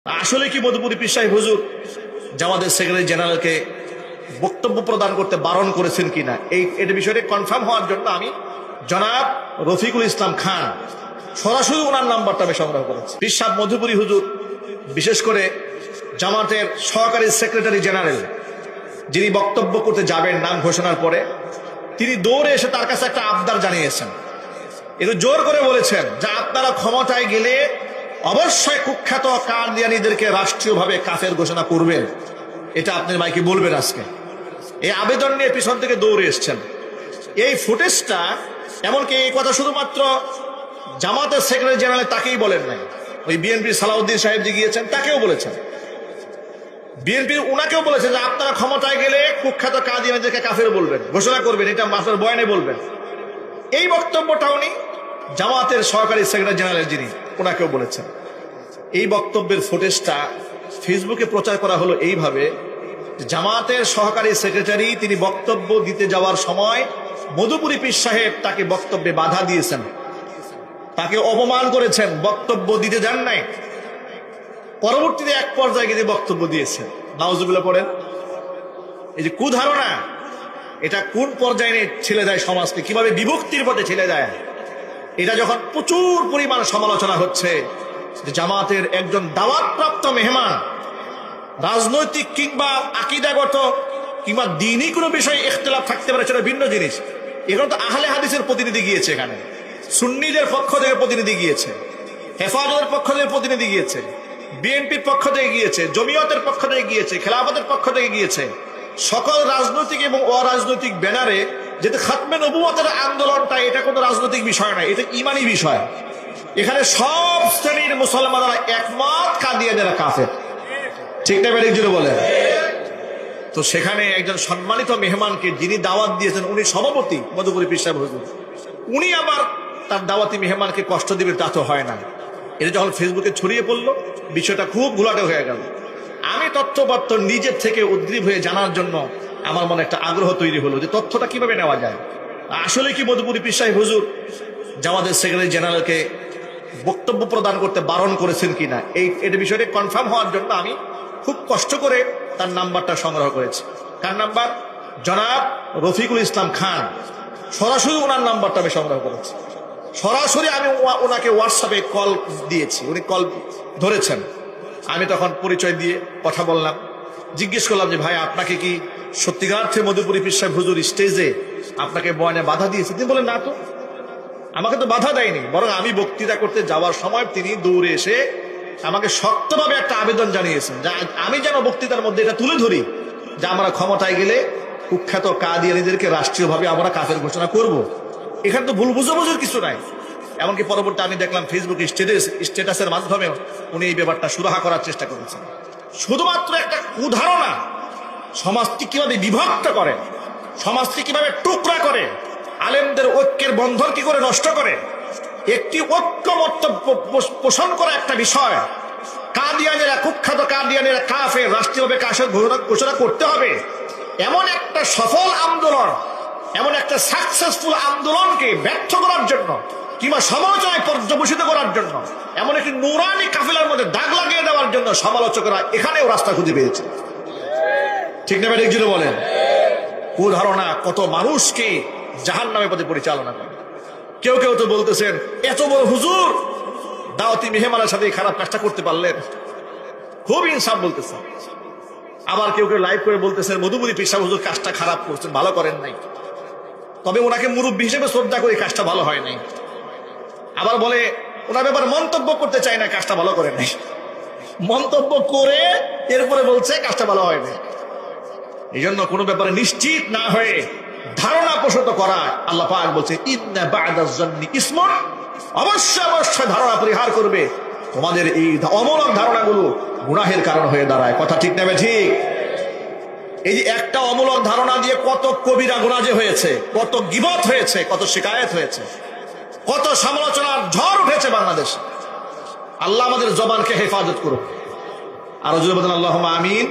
আসলে কি মধুপুরী পীর সাহেব হুজুর জামাতের সেক্রেটারি জেনারেলকে বক্তব্য প্রদান করতে বারণ করেছেন কিনা এই বিষয়টি কনফার্ম হওয়ার জন্য আমি জনাব রফিকুল ইসলাম খান সরাসরি ওনার নাম্বারটা আমি সংগ্রহ করেছি। পীর সাহেব মধুপুরী হুজুর বিশেষ করে জামাতের সহকারী সেক্রেটারি জেনারেল যিনি বক্তব্য করতে যাবেন নাম ঘোষণার পরে তিনি দৌড়ে এসে তার কাছে একটা আবদার জানিয়েছেন, একটু জোর করে বলেছেন যে আপনারা ক্ষমতায় গেলে অবশ্যই কুখ্যাত কাদিয়ানীদেরকে রাষ্ট্রীয়ভাবে কাফের ঘোষণা করবেন, এটা আপনার ভাইকে বলবেন আজকে। এই আবেদন নিয়ে পিছন থেকে দৌড়ে এসছেন। এই ফুটেজটা এমনকি এই কথা শুধুমাত্র জামাতের সেক্রেটারি জেনারেল তাকেই বলেন নাই, ওই বিএনপির সালাউদ্দিন সাহেব যে গিয়েছেন তাকেও বলেছেন, বিএনপি উনাকেও বলেছেন যে আপনারা ক্ষমতায় গেলে কুখ্যাত কাদিয়ানীদেরকে কাফের বলবেন, ঘোষণা করবেন, এটা আপনার বয়ানে বলবেন। এই বক্তব্যটা উনি জামাতের সহকারী সেক্রেটারি জেনারেল যিনি ওনাকেও বলেছেন। এই বক্তব্যের ফুটেজটা ফেসবুকে প্রচার করা হলো এইভাবে, জামাতের সহকারী সেক্রেটারি তিনি বক্তব্য দিতে যাওয়ার সময় মধুপুরী পীর সাহেব তাকে বক্তব্যে বাধা দিয়েছেন, তাকে অপমান করেছেন, বক্তব্য দিতে দেন নাই। পরবর্তীতে এক পর্যায়ে গিয়ে বক্তব্য দিয়েছেন। নাউজুবিল্লাহ পড়েন। এই যে কুধারণা, এটা কোন পর্যায়ে ঠেলে দেয় সমাজকে, কিভাবে বিভক্তির পথে ঠেলে দেয়, এটা যখন প্রচুর পরিমাণ সমালোচনা হচ্ছে যে জামাতের একজন দাওয়াতপ্রাপ্ত মেহমান রাজনৈতিক কিংবা আকীদাগত কিংবা দ্বীনি কোনো বিষয়ে ইখতিলাফ থাকতে পারে, সেটা ভিন্ন জিনিস। এখানে তো আহলে হাদিসের প্রতিনিধি গিয়েছে, এখানে সুন্নিদের পক্ষ থেকে প্রতিনিধি গিয়েছে, হেফাজতের পক্ষ থেকে প্রতিনিধি গিয়েছে, বিএনপির পক্ষ থেকে গিয়েছে, জমিয়তের পক্ষ থেকে গিয়েছে, খেলাফতের পক্ষ থেকে গিয়েছে। সকল রাজনৈতিক এবং অরাজনৈতিক ব্যানারে যেহেতু খাতমে নবুয়তের আন্দোলনটা এটা কোনো রাজনৈতিক বিষয় নয়, এটা ইমানি বিষয়। এখানে সব শ্রেণীর মুসলমানরা একমত কাদিয়ানীরা কাফের, ঠিক না বেরিক জুড়ে বলেন। তো সেখানে একজন সম্মানিত মেহমানকে যিনি দাওয়াত দিয়েছেন উনি সভাপতি মধুপুরী পীর সাহেব হুজুর, উনি আবার তার দাওয়াতি মেহমানকে কষ্ট দিবে তা তো হয় না। এটা যখন ফেসবুকে ছড়িয়ে পড়লো বিষয়টা খুব ঘোলাটে হয়ে গেল। আমি তথ্যপত্র নিজের থেকে উদ্গ্রীব হয়ে জানার জন্য আমার মনে একটা আগ্রহ তৈরি হলো যে তথ্যটা কিভাবে নেওয়া যায়। আসলে কি মধুপুরী পীর সাহেব হুজুর জামাতের সেক্রেটারি জেনারেলকে বক্তব্য প্রদান করতে বারণ করেছেন কিনা এই বিষয়টি কনফার্ম হওয়ার জন্য আমি খুব কষ্ট করে তার নাম্বারটা সংগ্রহ করেছি। কার নাম্বার? জনাব রফিকুল ইসলাম খান সরাসরি ওনার নাম্বারটা আমি সংগ্রহ করেছি। সরাসরি আমি ওনাকে হোয়াটসঅ্যাপে কল দিয়েছি, উনি কল ধরেছেন। আমি তখন পরিচয় দিয়ে কথা বললাম, জিজ্ঞেস করলাম যে ভাই আপনাকে কি সত্যিকার্থে মধুপুরী পীর সাহেব হুজুর স্টেজে আপনাকে বয়ানে বাধা দিয়েছে? তিনি বলেন না তো, আমাকে তো বাধা দেয়নি, বরং আমি বক্তৃতা করতে যাওয়ার সময় তিনি দৌড়ে এসে আমাকে শক্তভাবে একটা আবেদন জানিয়েছেন যে আমি যেন বক্তৃতার মধ্যে এটা তুলে ধরি যে আমরা ক্ষমতায় গেলে কুখ্যাত কাদিয়ানীদেরকে রাষ্ট্রীয়ভাবে আমরা কাফের ঘোষণা করব। এখানে তো ভুল বুঝাবুঝির কিছু নাই। এমনকি পরবর্তী আমি দেখলাম ফেসবুকে স্ট্যাটাসের মাধ্যমে উনি এই ব্যাপারটা সুরাহা করার চেষ্টা করেছেন। শুধুমাত্র একটা কুধারণা সমাজটি কিভাবে বিভক্ত করে, সমাজটি কিভাবে টুকরা করে, আলেমদের ঐক্যের বন্ধন কি করে নষ্ট করে, একটি ঐক্যমত্য পোষণ করা একটা বিষয়। কাদিয়ানীরা কুখ্যাত কাদিয়ানীরা কাফের, রাষ্ট্রীয়ভাবে কাফের ঘোষণা করতে হবে, এমন একটা সফল আন্দোলন, এমন একটা সাকসেসফুল আন্দোলনকে ব্যর্থ করার জন্য কিংবা সমালোচনায় পর্যবসিত করার জন্য, এমন একটি নুরানি কাফিলার মধ্যে দাগ লাগিয়ে দেওয়ার জন্য সমালোচকরা এখানেও রাস্তা খুঁজে পেয়েছে, ঠিক না ভাই? একজনে বলেন কুধারণা কত মানুষকে জাহান্নামের পথে পরিচালনা করে। কেউ কেউ তো বলতেছেন এত বড় হুজুর দাওয়াতি মেহমানের সাথে খারাপ কাজটা করতে পারলেন, খুব ইনসাফ বলতেছেন। আবার কেউ কেউ লাইভ করে বলতেছেন মধুপুরী পীর সাহেব হুজুর কাজটা খারাপ করছেন, ভালো করেন নাই, তবে ওনাকে মুরব্বী হিসেবে শ্রদ্ধা করে কাজটা ভালো হয় নাই। আবার বলে ওনার ব্যাপারে মন্তব্য করতে চায় না, কাজটা ভালো করে নাই, মন্তব্য করে এরপরে বলছে কাজটা ভালো হয় না। এই জন্য কোনো ব্যাপারে নিশ্চিত না হয়ে ধারণা পোষিত করা, আল্লাহ পাক বলছে ইন্না বা'দাজ জান্নি ইসমুন, অবশ্যই অবশ্যই ধারণা পরিহার করবে, তোমাদের এই অমূলক ধারণাগুলো গুনাহের কারণ হয়ে দাঁড়ায়। কথা ঠিক নেবে ঠিক? এই যে একটা অমূলক ধারণা দিয়ে কত কবিরা গুনাহ যে হয়েছে, কত গীবত হয়েছে, কত শিকায়েত হয়েছে, কত সমালোচনার ঝড় উঠেছে বাংলাদেশে। আল্লাহ আমাদের জবানকে হেফাজত করুক। আর জোরে বলেন আল্লাহুম্মা আমিন।